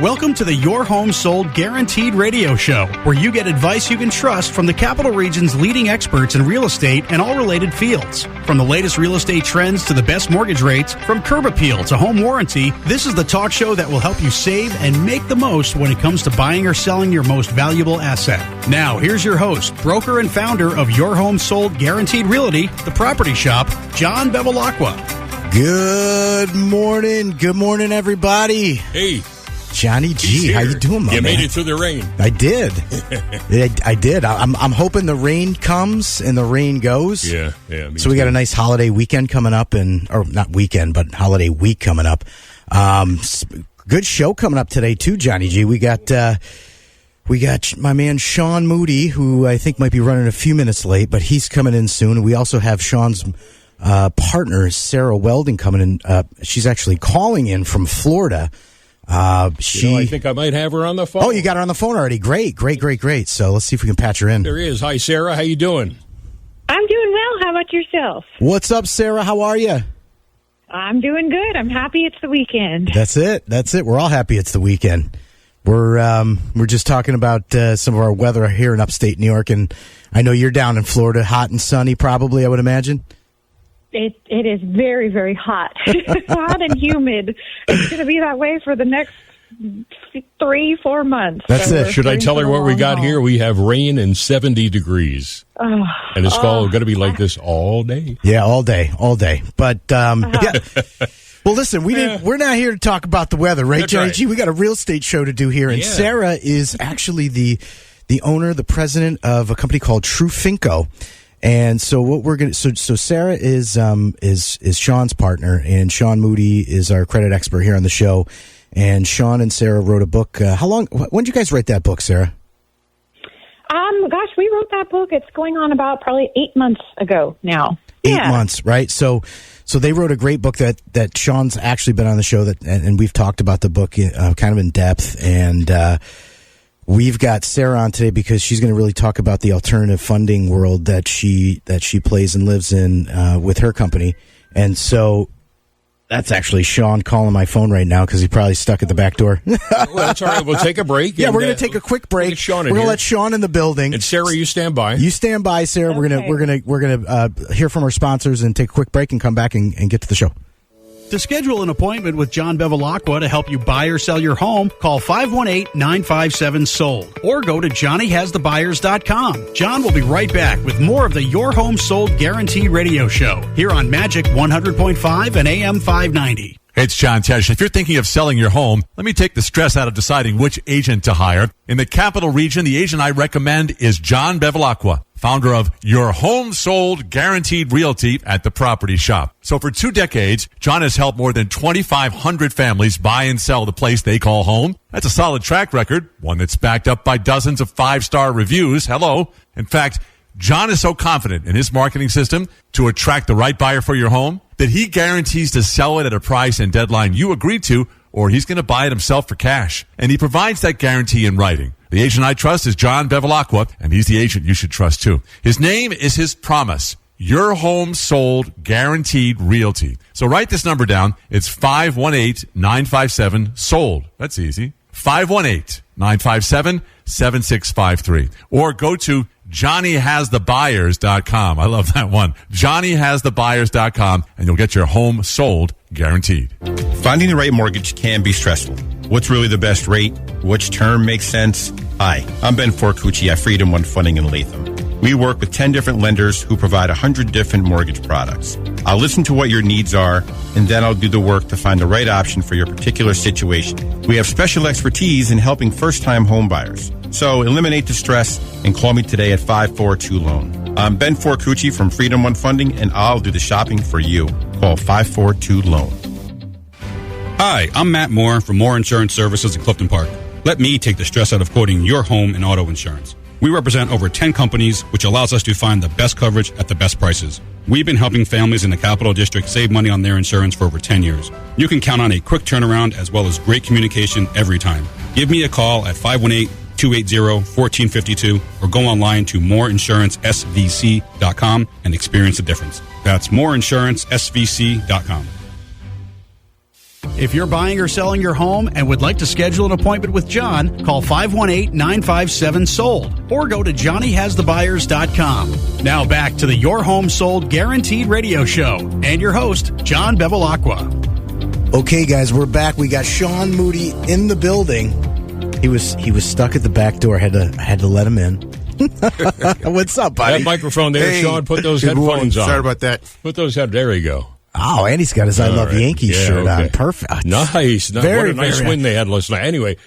Welcome to the Your Home Sold Guaranteed radio show, where you get advice you can trust from the Capital Region's leading experts in real estate and all related fields. From the latest real estate trends to the best mortgage rates, from curb appeal to home warranty, this is the talk show that will help you save and make the most when it comes to buying or selling your most valuable asset. Now, here's your host, broker and founder of Your Home Sold Guaranteed Realty, The Property Shop, John Bevilacqua. Good morning, everybody. Hey. Johnny G, how you doing, my man? You made it through the rain. I did. I did. I'm hoping the rain comes and the rain goes. Yeah. So we got a nice holiday weekend coming up, or not weekend, but holiday week coming up. Good show coming up today too, Johnny G. We got my man Shawn Moodie, who I think might be running a few minutes late, but he's coming in soon. We also have Shawn's partner, Sara Weldon, coming in. She's actually calling in from Florida. I think I might have her on the phone. Oh, you got her on the phone already. Great. So let's see if we can patch her in. There is. Hi, Sara. How you doing? I'm doing well. How about yourself? What's up, Sara? How are you? I'm doing good. I'm happy it's the weekend. That's it. We're all happy it's the weekend. We're just talking about some of our weather here in upstate New York, and I know you're down in Florida, hot and sunny probably, I would imagine. It is very, very hot. Hot and humid. It's going to be that way for the next 3-4 months. That's it. Should I tell her what we got here? We have rain and 70 degrees. And it's going to be like this all day. Yeah, all day. But, yeah. Well, listen, we're not here to talk about the weather, right, Johnny G? We got a real estate show to do here, and Sara is actually the owner, the president of a company called True Finco. And so what we're gonna so Sara is Shawn's partner, and Shawn Moodie is our credit expert here on the show. And Shawn and Sara wrote a book. When did you guys write that book, Sara? Gosh, we wrote that book. It's going on about probably 8 months ago now. 8 months, right? So they wrote a great book that Shawn's actually been on the show and we've talked about the book kind of in depth, and we've got Sara on today because she's going to really talk about the alternative funding world that she plays and lives in with her company. And so that's actually Shawn calling my phone right now because he's probably stuck at the back door. Well, that's all right. We'll take a break. Yeah, we're going to take a quick break. We're going to let Shawn in the building. And Sara, you stand by. You stand by, Sara. Okay. We're gonna hear from our sponsors and take a quick break and come back and get to the show. To schedule an appointment with John Bevilacqua to help you buy or sell your home, call 518-957-SOLD or go to johnnyhasthebuyers.com. John will be right back with more of the Your Home Sold Guaranteed radio show here on Magic 100.5 and AM 590. Hey, it's John Tesh. If you're thinking of selling your home, let me take the stress out of deciding which agent to hire. In the Capital Region, the agent I recommend is John Bevilacqua, founder of Your Home Sold Guaranteed Realty at The Property Shop. So for 2 decades, John has helped more than 2,500 families buy and sell the place they call home. That's a solid track record, one that's backed up by dozens of 5-star reviews. Hello. In fact, John is so confident in his marketing system to attract the right buyer for your home that he guarantees to sell it at a price and deadline you agreed to, or he's going to buy it himself for cash. And he provides that guarantee in writing. The agent I trust is John Bevilacqua, and he's the agent you should trust too. His name is his promise. Your Home Sold Guaranteed Realty. So write this number down. It's 518-957-SOLD. That's easy. 518-957-7653. Or go to JohnnyHasTheBuyers.com. I love that one. JohnnyHasTheBuyers.com, and you'll get your home sold guaranteed. Finding the right mortgage can be stressful. What's really the best rate? Which term makes sense? Hi, I'm Ben Forcucci at Freedom One Funding in Latham. We work with 10 different lenders who provide 100 different mortgage products. I'll listen to what your needs are, and then I'll do the work to find the right option for your particular situation. We have special expertise in helping first-time home buyers. So eliminate the stress and call me today at 542-LOAN. I'm Ben Forcucci from Freedom One Funding, and I'll do the shopping for you. Call 542-LOAN. Hi, I'm Matt Moore from Moore Insurance Services in Clifton Park. Let me take the stress out of quoting your home and auto insurance. We represent over 10 companies, which allows us to find the best coverage at the best prices. We've been helping families in the Capital District save money on their insurance for over 10 years. You can count on a quick turnaround as well as great communication every time. Give me a call at 518-280-1452 or go online to moreinsurancesvc.com and experience the difference. That's moreinsurancesvc.com. If you're buying or selling your home and would like to schedule an appointment with John, call 518-957-SOLD or go to johnnyhasthebuyers.com. Now back to the Your Home Sold Guaranteed radio show and your host, John Bevilacqua. Okay, guys, we're back. We got Shawn Moodie in the building. He was stuck at the back door. I had to let him in. What's up, buddy? That microphone there, Shawn. Put those headphones on. Sorry about that. Put those head. There you go. Oh, and he's got his I Love Yankees shirt on. Perfect. Nice. What a nice win they had last night. Anyway,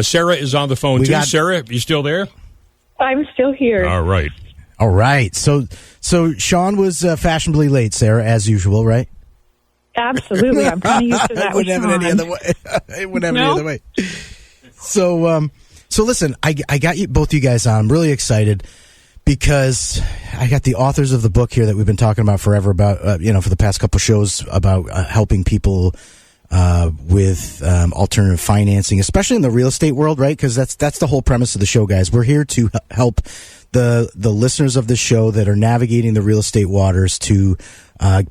Sara is on the phone, too. Sara, you still there? I'm still here. All right. So Shawn was fashionably late, Sara, as usual, right? Absolutely. I'm kind of used to that. It wouldn't have it any other way. It wouldn't have any other way. So listen, I got you both you guys on. I'm really excited because I got the authors of the book here that we've been talking about forever about, for the past couple shows about helping people with alternative financing, especially in the real estate world, right? Because that's the whole premise of the show, guys. We're here to help the listeners of the show that are navigating the real estate waters to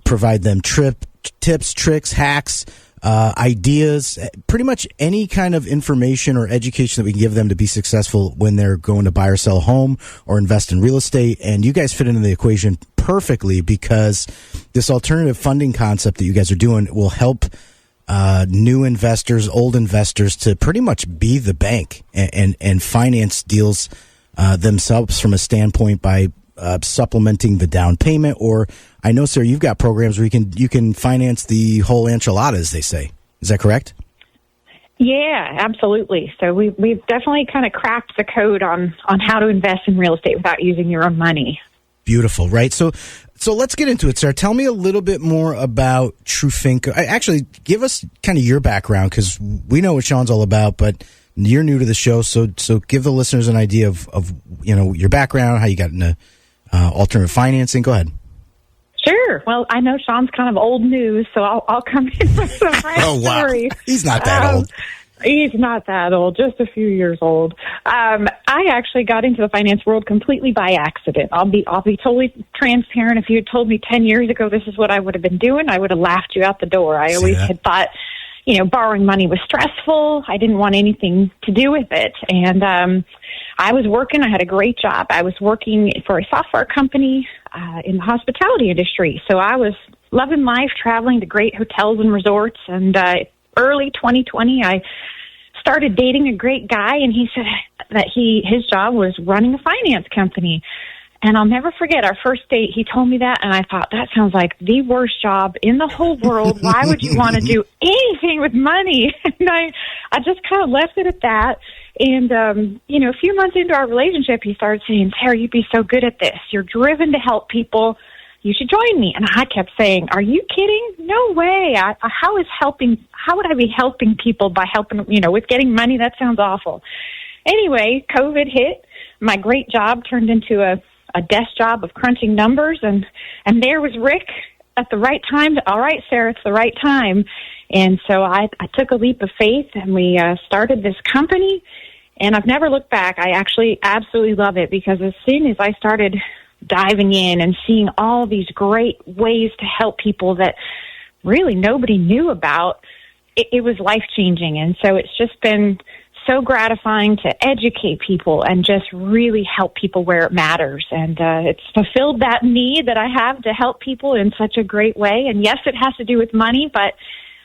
provide them tips, tricks, hacks, ideas, pretty much any kind of information or education that we can give them to be successful when they're going to buy or sell a home or invest in real estate. And you guys fit into the equation perfectly because this alternative funding concept that you guys are doing will help new investors, old investors to pretty much be the bank and finance deals themselves from a standpoint by supplementing the down payment. Or I know, sir, you've got programs where you can finance the whole enchilada, as they say. Is that correct? Yeah, absolutely. So we've definitely kind of cracked the code on how to invest in real estate without using your own money. Beautiful, right? So let's get into it, Sara. Tell me a little bit more about TrueFinco. Actually, give us kind of your background because we know what Shawn's all about, but you're new to the show, so give the listeners an idea of your background, how you got into alternative financing. Go ahead. Sure. Well, I know Shawn's kind of old news, so I'll come in with some fresh story. He's not that old. He's not that old, just a few years old. I actually got into the finance world completely by accident. I'll be totally transparent. If you had told me 10 years ago this is what I would have been doing, I would have laughed you out the door. I always had thought, borrowing money was stressful. I didn't want anything to do with it. And I was working. I had a great job. I was working for a software company in the hospitality industry. So I was loving life, traveling to great hotels and resorts. And early 2020, I started dating a great guy, and he said that his job was running a finance company. And I'll never forget our first date. He told me that, and I thought, that sounds like the worst job in the whole world. Why would you want to do anything with money? And I just kind of left it at that. And, a few months into our relationship, he started saying, Sara, you'd be so good at this. You're driven to help people. You should join me. And I kept saying, are you kidding? No way. How would I be helping people by helping, with getting money? That sounds awful. Anyway, COVID hit. My great job turned into a desk job of crunching numbers, and there was Rick at the right time. All right, Sara, it's the right time. And so I took a leap of faith, and we started this company, and I've never looked back. I actually absolutely love it because as soon as I started diving in and seeing all these great ways to help people that really nobody knew about, it was life-changing. And so it's just been so gratifying to educate people and just really help people where it matters. And it's fulfilled that need that I have to help people in such a great way. And yes, it has to do with money, but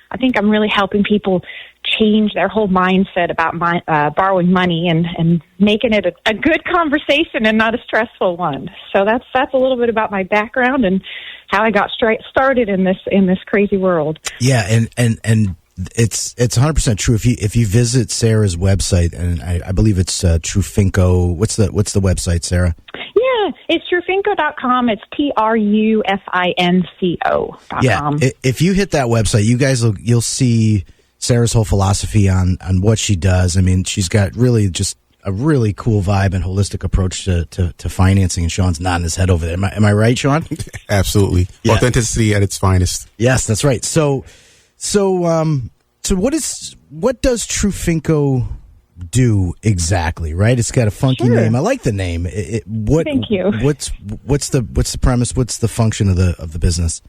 I think I'm really helping people change their whole mindset about borrowing money and making it a good conversation and not a stressful one. So that's a little bit about my background and how I got started in this crazy world. Yeah, and it's 100% true. If you visit Sara's website, and I believe it's TrueFinco. What's the website, Sara? Yeah, it's TrueFinco.com. It's TrueFinco.com. Yeah, if you hit that website, you'll see Sara's whole philosophy on what she does. I mean, she's got really just a really cool vibe and holistic approach to financing, and Shawn's nodding his head over there. Am I right, Shawn? Absolutely. Yeah. Authenticity at its finest. Yes, that's right. So what does TrueFinco do exactly? Right, it's got a funky name. I like the name. Thank you. What's the premise? What's the function of the business?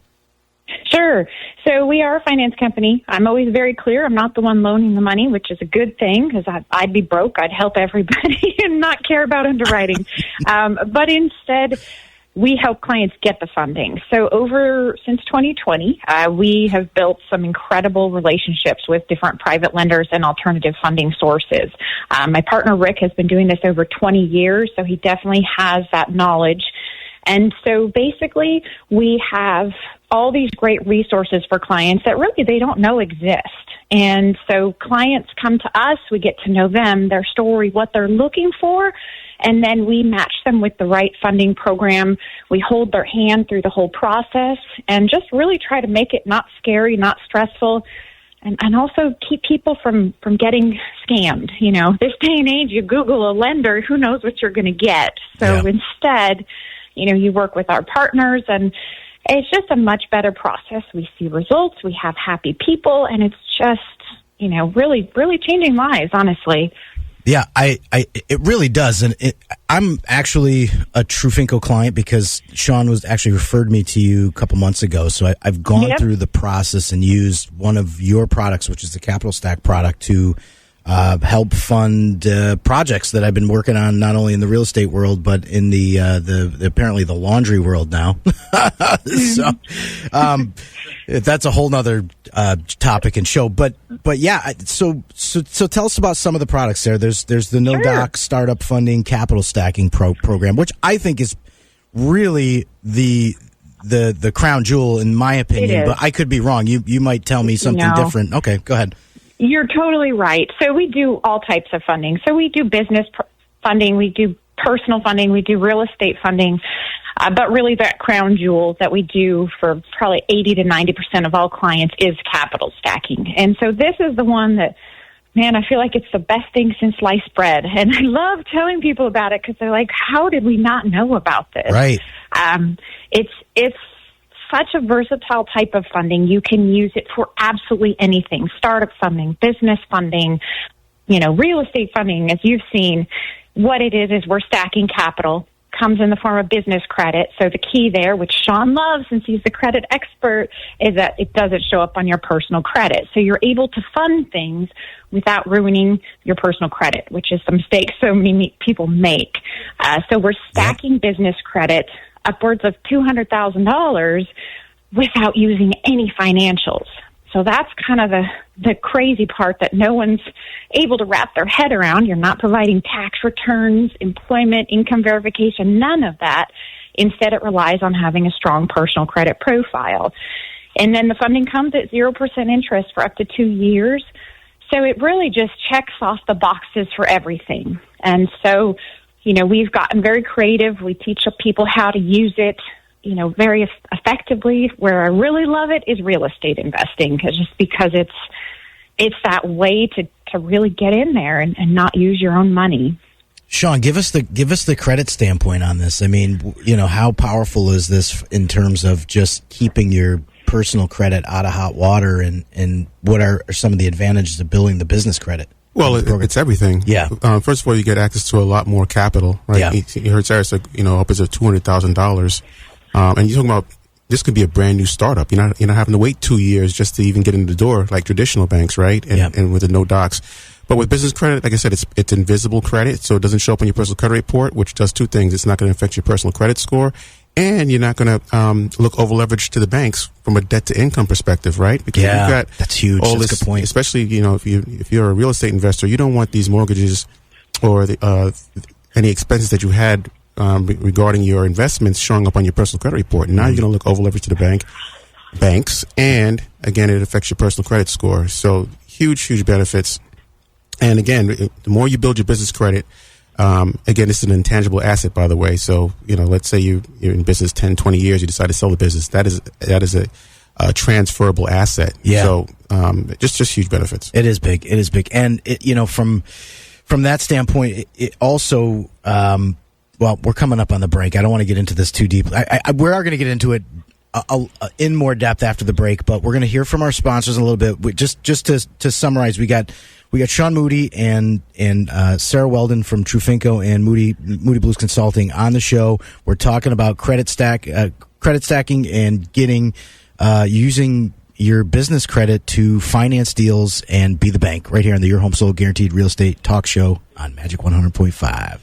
Sure. So we are a finance company. I'm always very clear. I'm not the one loaning the money, which is a good thing because I'd be broke. I'd help everybody and not care about underwriting. But instead, we help clients get the funding. So since 2020, we have built some incredible relationships with different private lenders and alternative funding sources. My partner, Rick, has been doing this over 20 years, so he definitely has that knowledge. And so basically, we have all these great resources for clients that really they don't know exist. And so clients come to us, we get to know them, their story, what they're looking for, and then we match them with the right funding program. We hold their hand through the whole process and just really try to make it not scary, not stressful, and also keep people from getting scammed. You know, this day and age, you Google a lender, who knows what you're going to get. So instead, you know, you work with our partners, and it's just a much better process. We see results, we have happy people, and it's just, you know, really, really changing lives, honestly. Yeah, it really does. And I'm actually a Trufinco client because Shawn was actually referred me to you a couple months ago. So I've gone through the process and used one of your products, which is the Capital Stack product, to help fund projects that I've been working on, not only in the real estate world, but in the apparently the laundry world now. So that's a whole nother topic and show. But yeah, so tell us about some of the products there. There's the No Doc Startup Funding Capital Stacking program, which I think is really the crown jewel in my opinion. But I could be wrong. You might tell me something different. Okay, go ahead. You're totally right. So we do all types of funding. So we do business funding, we do personal funding, we do real estate funding, but really that crown jewel that we do for probably 80 to 90% of all clients is capital stacking. And so this is the one that, man, I feel like it's the best thing since sliced bread. And I love telling people about it because they're like, how did we not know about this? Right. It's such a versatile type of funding. You can use it for absolutely anything. Startup funding, business funding, you know, real estate funding, as you've seen. What it is we're stacking capital, comes in the form of business credit. So the key there, which Shawn loves since he's the credit expert, is that it doesn't show up on your personal credit. So you're able to fund things without ruining your personal credit, which is the mistake so many people make. So we're stacking business credit upwards of $200,000 without using any financials. So that's kind of the crazy part that no one's able to wrap their head around. You're not providing tax returns, employment, income verification, none of that. Instead, it relies on having a strong personal credit profile. And then the funding comes at 0% interest for up to 2 years. So it really just checks off the boxes for everything. And so, you know, we've gotten very creative. We teach people how to use it, you know, very effectively. Where I really love it is real estate investing, because it's that way to really get in there and not use your own money. Shawn, give us the credit standpoint on this. I mean, you know, how powerful is this in terms of just keeping your personal credit out of hot water, and what are some of the advantages of building the business credit? Well, it's everything. Yeah. First of all, you get access to a lot more capital. Right? Yeah. You heard Sara said, you know, upwards of $200,000. And you're talking about this could be a brand new startup. You're not having to wait 2 years just to even get in the door like traditional banks, right? And with the no docs. But with business credit, like I said, it's invisible credit, so it doesn't show up on your personal credit report, which does two things. It's not going to affect your personal credit score, and you're not going to look over leveraged to the banks from a debt to income perspective, right? Because you've got that's huge. All that's this, a good point. Especially, you know, if you're a real estate investor, you don't want these mortgages or any expenses that you had regarding your investments showing up on your personal credit report. Now you're going to look over leveraged to the banks, and again, it affects your personal credit score. So huge benefits. And again, the more you build your business credit, again, it's an intangible asset, by the way. So, you know, let's say you're in business 10, 20 years, you decide to sell the business. That is a transferable asset. Yeah. So, just huge benefits. It is big. It is big. And, you know, from that standpoint, it also, well, we're coming up on the break. I don't want to get into this too deep. We are going to get into it in more depth after the break, but we're going to hear from our sponsors a little bit. Just to summarize, we got Shawn Moodie and Sara Weldon from Trufinco and Moodie Blues Consulting on the show. We're talking about credit stacking and getting using your business credit to finance deals and be the bank right here on the Your Home Sold Guaranteed Real Estate Talk Show on Magic 100.5.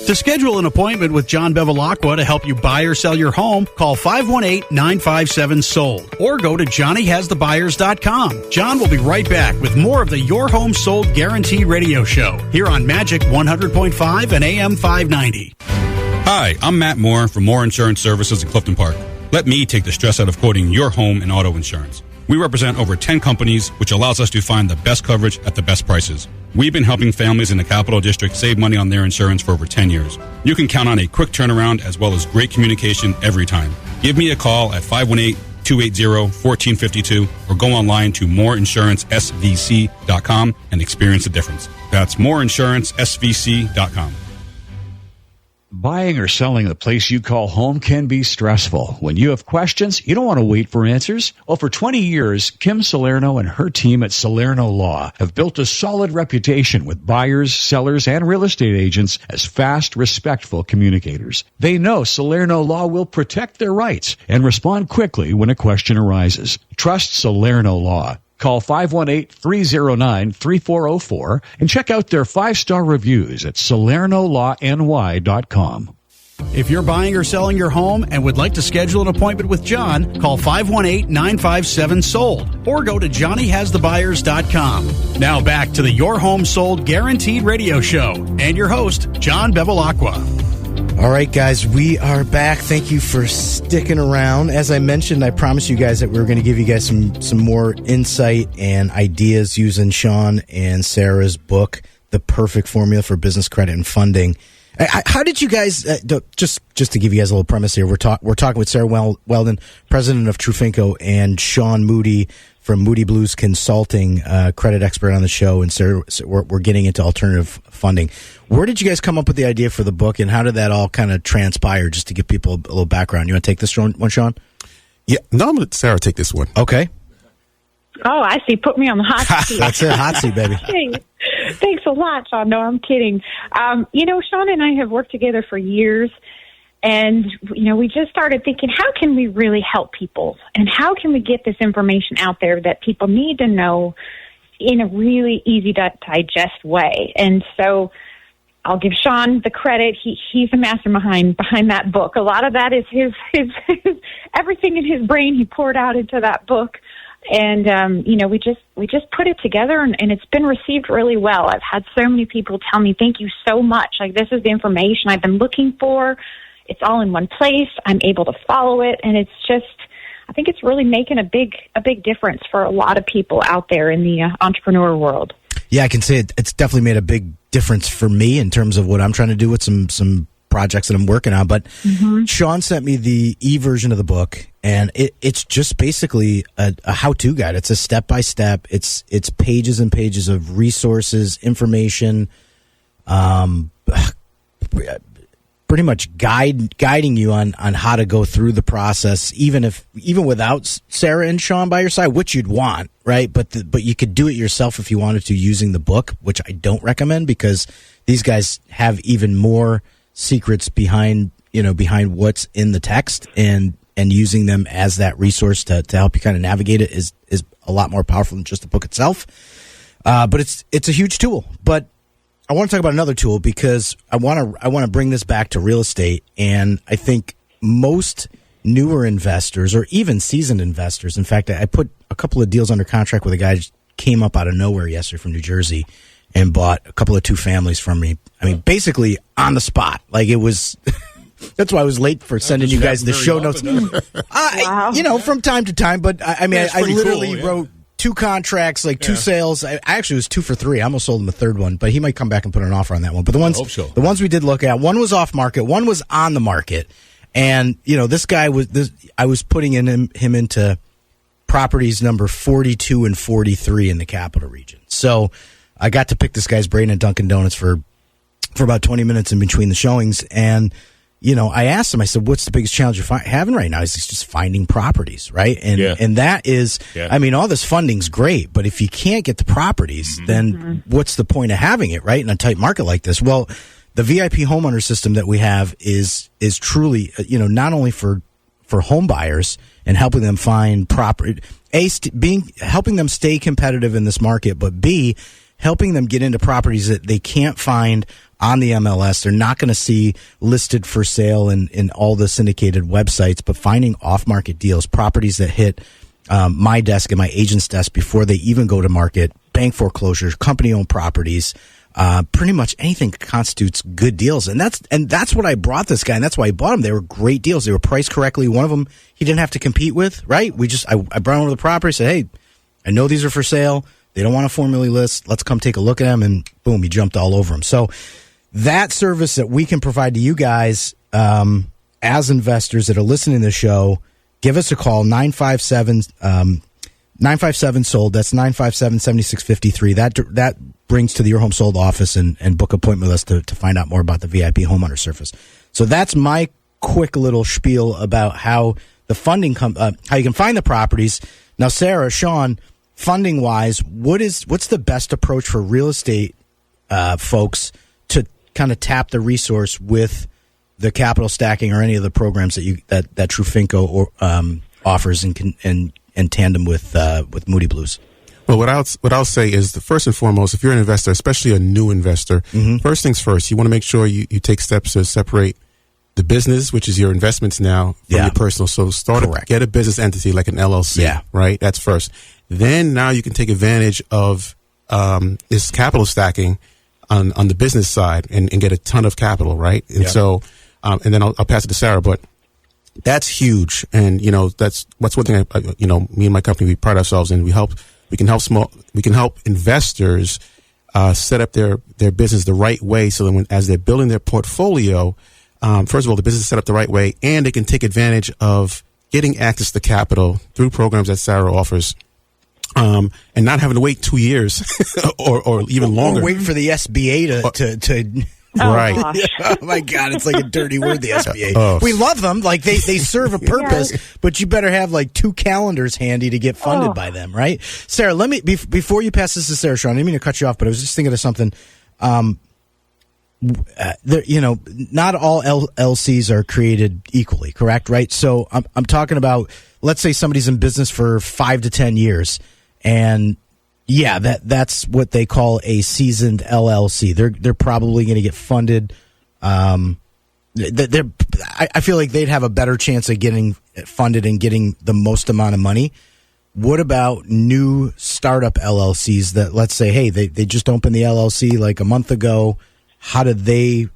To schedule an appointment with John Bevilacqua to help you buy or sell your home, call 518-957-SOLD or go to johnnyhasthebuyers.com. John will be right back with more of the Your Home Sold Guaranteed radio show here on Magic 100.5 and AM 590. Hi, I'm Matt Moore from Moore Insurance Services in Clifton Park. Let me take the stress out of quoting your home and auto insurance. We represent over 10 companies, which allows us to find the best coverage at the best prices. We've been helping families in the Capital District save money on their insurance for over 10 years. You can count on a quick turnaround as well as great communication every time. Give me a call at 518-280-1452 or go online to moreinsurancesvc.com and experience the difference. That's moreinsurancesvc.com. Buying or selling the place you call home can be stressful. When you have questions, you don't want to wait for answers. Well, for 20 years, Kim Salerno and her team at Salerno Law have built a solid reputation with buyers, sellers, and real estate agents as fast, respectful communicators. They know Salerno Law will protect their rights and respond quickly when a question arises. Trust Salerno Law. Call 518-309-3404 and check out their 5-star reviews at SalernoLawNY.com. If you're buying or selling your home and would like to schedule an appointment with John, call 518-957-SOLD or go to johnnyhasthebuyers.com. Now back to the Your Home Sold Guaranteed radio show and your host, John Bevilacqua. All right, guys, we are back. Thank you for sticking around. As I mentioned, I promised you guys that we were going to give you guys some more insight and ideas using Shawn and Sara's book, The Perfect Formula for Business Credit and Funding. How did you guys, just to give you guys a little premise here, we're talking with Sara Weldon, president of Trufinco, and Shawn Moodie from Moodie Blues Consulting, credit expert on the show, and Sara, we're getting into alternative funding. Where did you guys come up with the idea for the book, and how did that all kind of transpire, just to give people a little background? You want to take this one, Shawn? Yeah, no, I'm going to let Sara take this one. Okay. Oh, I see. Put me on the hot seat. That's it, hot seat, baby. Thanks a lot, Shawn. No, I'm kidding. Shawn and I have worked together for years, and, we just started thinking, how can we really help people? And how can we get this information out there that people need to know in a really easy to digest way? And so I'll give Shawn the credit. He's the mastermind behind that book. A lot of that is his everything in his brain he poured out into that book. And, we just put it together, and it's been received really well. I've had so many people tell me, thank you so much. Like, this is the information I've been looking for. It's all in one place. I'm able to follow it. And it's just, I think it's really making a big difference for a lot of people out there in the entrepreneur world. Yeah, I can say it's definitely made a big difference for me in terms of what I'm trying to do with some projects that I'm working on. But Shawn sent me the e-version of the book, and it's just basically a how-to guide. It's a step-by-step. It's pages and pages of resources, information, pretty much guiding you on how to go through the process, even without Sara and Shawn by your side, which you'd want, right? But you could do it yourself if you wanted to using the book, which I don't recommend, because these guys have even more secrets behind what's in the text, and using them as that resource to help you kind of navigate it is a lot more powerful than just the book itself. But it's a huge tool. But I want to talk about another tool, because I want to bring this back to real estate, and I think most newer investors, or even seasoned investors, in fact, I put a couple of deals under contract with a guy who came up out of nowhere yesterday from New Jersey and bought a couple of 2 families from me. I mean, basically on the spot. Like, it was that's why I was late for sending you guys the show notes. Wow. From time to time, but I literally wrote 2 contracts, 2 sales. I actually was 2 for 3. I almost sold him a third one, but he might come back and put an offer on that one. But the ones we did look at, one was off market, one was on the market, and this guy I was putting him into properties number 42 and 43 in the capital region. So I got to pick this guy's brain at Dunkin' Donuts for about 20 minutes in between the showings, and I asked him, I said, what's the biggest challenge you're having right now? He's just finding properties, right? And that is, I mean, all this funding's great, but if you can't get the properties, then what's the point of having it, right? In a tight market like this? Well, the VIP homeowner system that we have is truly, not only for home buyers and helping them find property. Helping them stay competitive in this market, but B, helping them get into properties that they can't find on the MLS. They're not going to see listed for sale in all the syndicated websites, but finding off-market deals, properties that hit my desk and my agent's desk before they even go to market, bank foreclosures, company-owned properties, pretty much anything constitutes good deals. And that's what I brought this guy, and that's why I bought him. They were great deals. They were priced correctly. One of them he didn't have to compete with, right? I brought him to the property, said, hey, I know these are for sale. They don't want to formally list. Let's come take a look at them, and boom, he jumped all over them. So that service that we can provide to you guys as investors that are listening to the show, give us a call, 957-SOLD. That's 957-7653. That brings to the Your Home Sold office and book an appointment with us to find out more about the VIP homeowner service. So that's my quick little spiel about how the funding how you can find the properties. Now, Sara, Shawn, funding wise, what's the best approach for real estate folks to kind of tap the resource with the capital stacking or any of the programs that Trufinco offers in tandem with Moody Blues? Well, what I'll say is the first and foremost, if you're an investor, especially a new investor, first things first, you want to make sure you take steps to separate the business, which is your investments now, from your personal. So get a business entity like an LLC, right? That's first. Then now you can take advantage of this capital stacking on the business side and get a ton of capital, right? And so, and then I'll pass it to Sara, but that's huge. And, that's one thing, me and my company, we pride ourselves in. We can help investors set up their business the right way so that as they're building their portfolio, first of all, the business is set up the right way, and they can take advantage of getting access to capital through programs that Sara offers. And not having to wait 2 years or even longer. Or wait for the SBA to right. Oh my God, it's like a dirty word, the SBA. We love them. Like they serve a purpose, but you better have like 2 calendars handy to get funded by them, right? Sara, let me, before you pass this to Sara, Shawn, I didn't mean to cut you off, but I was just thinking of something. Not all LLCs are created equally, correct? Right. So I'm talking about, let's say somebody's in business for 5 to 10 years, and that's what they call a seasoned LLC. They're probably going to get funded. I feel like they'd have a better chance of getting funded and getting the most amount of money. What about new startup LLCs that, let's say, hey, they just opened the LLC like a month ago? How do they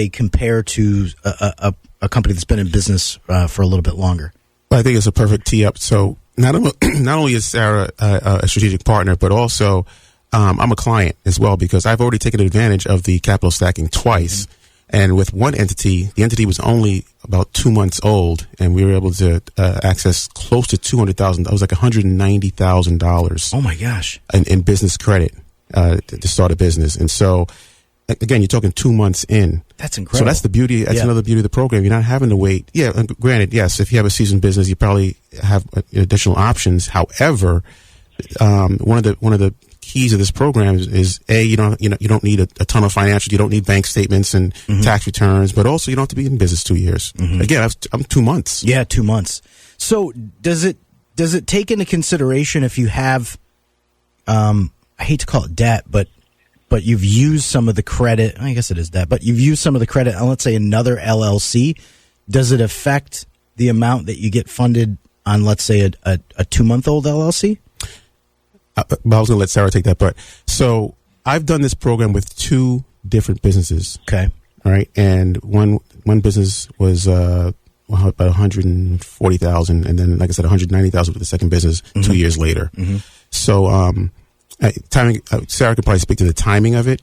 compare to a company that's been in business for a little bit longer? Well, I think it's a perfect tee up. So not only is Sara a strategic partner, but also I'm a client as well, because I've already taken advantage of the capital stacking twice. And with one entity, the entity was only about 2 months old, and we were able to access close to $200,000. It was like $190,000. Oh my gosh! In business credit to start a business. And so, again, you're talking 2 months in. That's incredible. So that's the beauty. That's another beauty of the program. You're not having to wait. Yeah, granted, yes, if you have a seasoned business, you probably have additional options. However, one of the keys of this program is you don't need a ton of financials. You don't need bank statements and tax returns, but also you don't have to be in business 2 years. Again, I'm 2 months. Yeah, 2 months. So does it take into consideration if you have, I hate to call it debt, but you've used some of the credit, I guess it is debt, but you've used some of the credit on, let's say, another LLC. Does it affect the amount that you get funded on, let's say, a 2-month-old LLC? I was going to let Sara take that part. So I've done this program with 2 different businesses. Okay. All right. And one business was about $140,000, and then, like I said, $190,000 with the second business 2 years later. So timing. Sara could probably speak to the timing of it.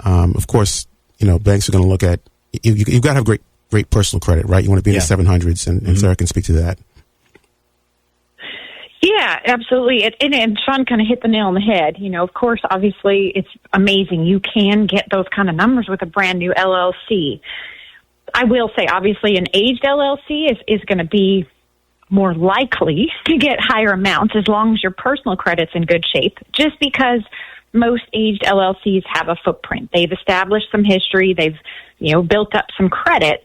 Of course, banks are going to look at you've got to have great personal credit, right? You want to be in the 700s, and Sara can speak to that. Yeah, absolutely. And Shawn kind of hit the nail on the head. Of course, obviously, it's amazing. You can get those kind of numbers with a brand new LLC. I will say, obviously, an aged LLC is going to be more likely to get higher amounts as long as your personal credit's in good shape, just because most aged LLCs have a footprint. They've established some history. They've, built up some credit.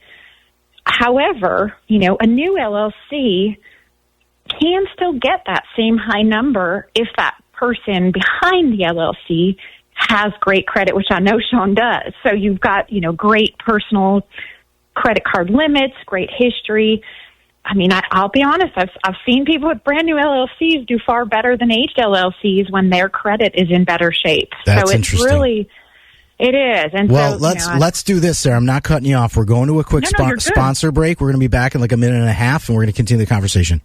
However, a new LLC, can still get that same high number if that person behind the LLC has great credit, which I know Shawn does. So you've got, great personal credit card limits, great history. I mean, I'll be honest, I've seen people with brand new LLCs do far better than aged LLCs when their credit is in better shape. That's so it's interesting. Really, it is. And well, let's do this, Sarah. I'm not cutting you off. We're going to a quick sponsor break. We're going to be back in like a minute and a half, and we're going to continue the conversation.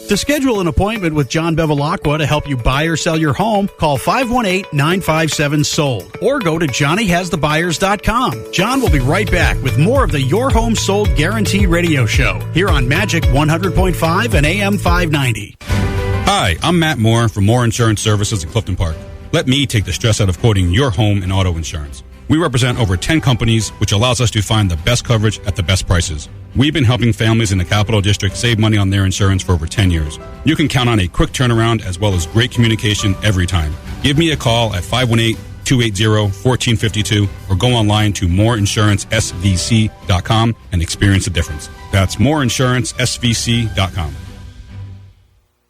To schedule an appointment with John Bevilacqua to help you buy or sell your home, call 518-957-SOLD or go to johnnyhasthebuyers.com. John will be right back with more of the Your Home Sold Guaranteed radio show here on Magic 100.5 and AM 590. Hi, I'm Matt Moore from Moore Insurance Services in Clifton Park. Let me take the stress out of quoting your home and auto insurance. We represent over 10 companies, which allows us to find the best coverage at the best prices. We've been helping families in the Capital District save money on their insurance for over 10 years. You can count on a quick turnaround as well as great communication every time. Give me a call at 518-280-1452 or go online to moreinsurancesvc.com and experience the difference. That's moreinsurancesvc.com.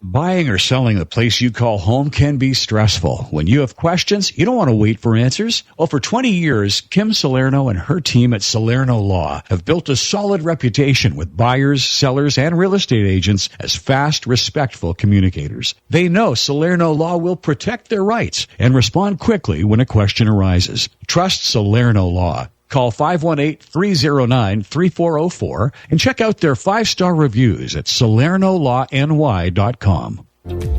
Buying or selling the place you call home can be stressful. When you have questions, you don't want to wait for answers. Well, for 20 years, Kim Salerno and her team at Salerno Law have built a solid reputation with buyers, sellers, and real estate agents as fast, respectful communicators. They know Salerno Law will protect their rights and respond quickly when a question arises. Trust Salerno Law. Call 518-309-3404 and check out their 5-star reviews at SalernoLawNY.com.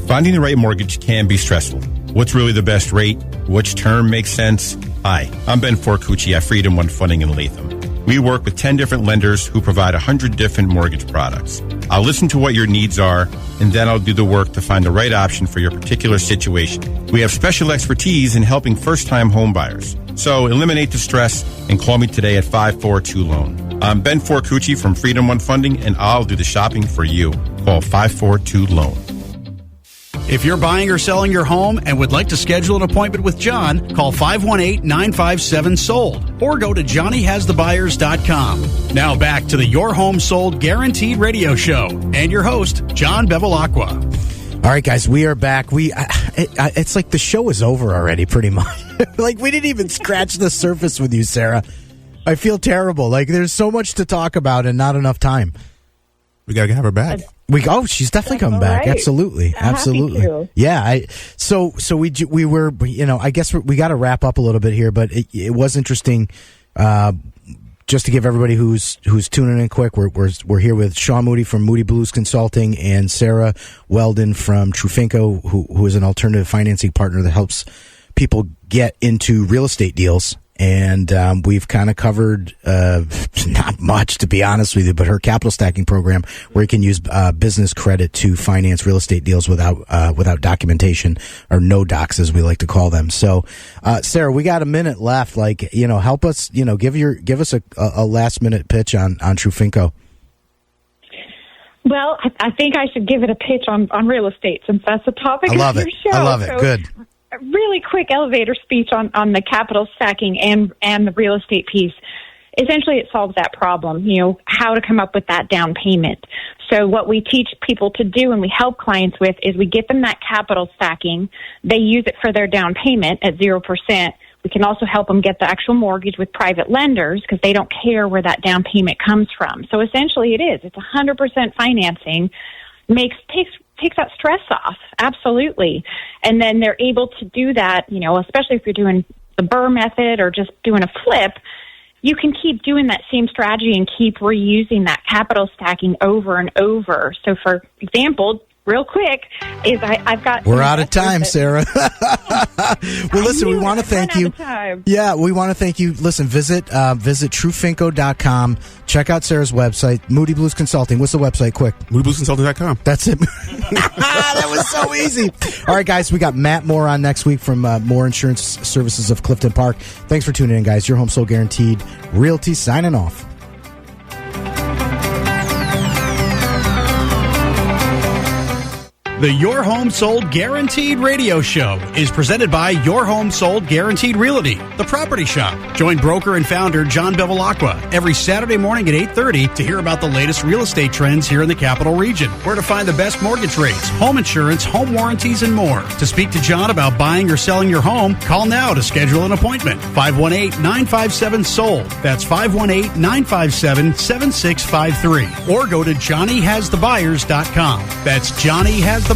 Finding the right mortgage can be stressful. What's really the best rate? Which term makes sense? Hi, I'm Ben Forcucci at Freedom One Funding in Latham. We work with 10 different lenders who provide 100 different mortgage products. I'll listen to what your needs are, and then I'll do the work to find the right option for your particular situation. We have special expertise in helping first-time home buyers. So eliminate the stress and call me today at 542-LOAN. I'm Ben Forcucci from Freedom One Funding, and I'll do the shopping for you. Call 542-LOAN. If you're buying or selling your home and would like to schedule an appointment with John, call 518-957-SOLD or go to johnnyhasthebuyers.com. Now back to the Your Home Sold Guaranteed radio show and your host, John Bevilacqua. All right, guys, we are back. It's like the show is over already, pretty much. Like, we didn't even scratch the surface with you, Sarah. I feel terrible. Like, there's so much to talk about and not enough time. We got to have her back. She's definitely coming back. Right. Absolutely. Absolutely. Yeah. So we were, I guess we got to wrap up a little bit here, but it was interesting. Just to give everybody who's tuning in quick, we're here with Shawn Moodie from Moodie Blues Consulting and Sara Weldon from Trufinco, who is an alternative financing partner that helps people get into real estate deals. And we've kind of covered not much, to be honest with you, but her capital stacking program, where you can use business credit to finance real estate deals without documentation, or no docs, as we like to call them. So, Sara, we got a minute left. Like, help us. Give us a last minute pitch on Trufinco. Well, I think I should give it a pitch on real estate, since that's the topic of your show. I love it. So, good. A really quick elevator speech on the capital stacking and the real estate piece. Essentially, it solves that problem, how to come up with that down payment. So what we teach people to do and we help clients with is we get them that capital stacking. They use it for their down payment at 0%. We can also help them get the actual mortgage with private lenders because they don't care where that down payment comes from. So essentially it's 100% financing, takes that stress off. Absolutely. And then they're able to do that, especially if you're doing the BRRRR method or just doing a flip, you can keep doing that same strategy and keep reusing that capital stacking over and over. So for example, real quick, is I've got... We're out of time, Sara. Well, listen, we want to thank you. Yeah, we want to thank you. Listen, visit Trufinco.com. Check out Sara's website, Moodie Blues Consulting. What's the website, quick? MoodieBluesConsulting.com. That's it. That was so easy. All right, guys, we got Matt Moore on next week from Moore Insurance Services of Clifton Park. Thanks for tuning in, guys. Your Home Sold Guaranteed. Realty signing off. The Your Home Sold Guaranteed radio show is presented by Your Home Sold Guaranteed Realty, the property shop. Join broker and founder John Bevilacqua every Saturday morning at 8:30 to hear about the latest real estate trends here in the capital region, where to find the best mortgage rates, home insurance, home warranties, and more. To speak to John about buying or selling your home, call now to schedule an appointment. 518-957-SOLD. That's 518-957-7653. Or go to JohnnyHasTheBuyers.com. That's JohnnyHasTheBuyers.com.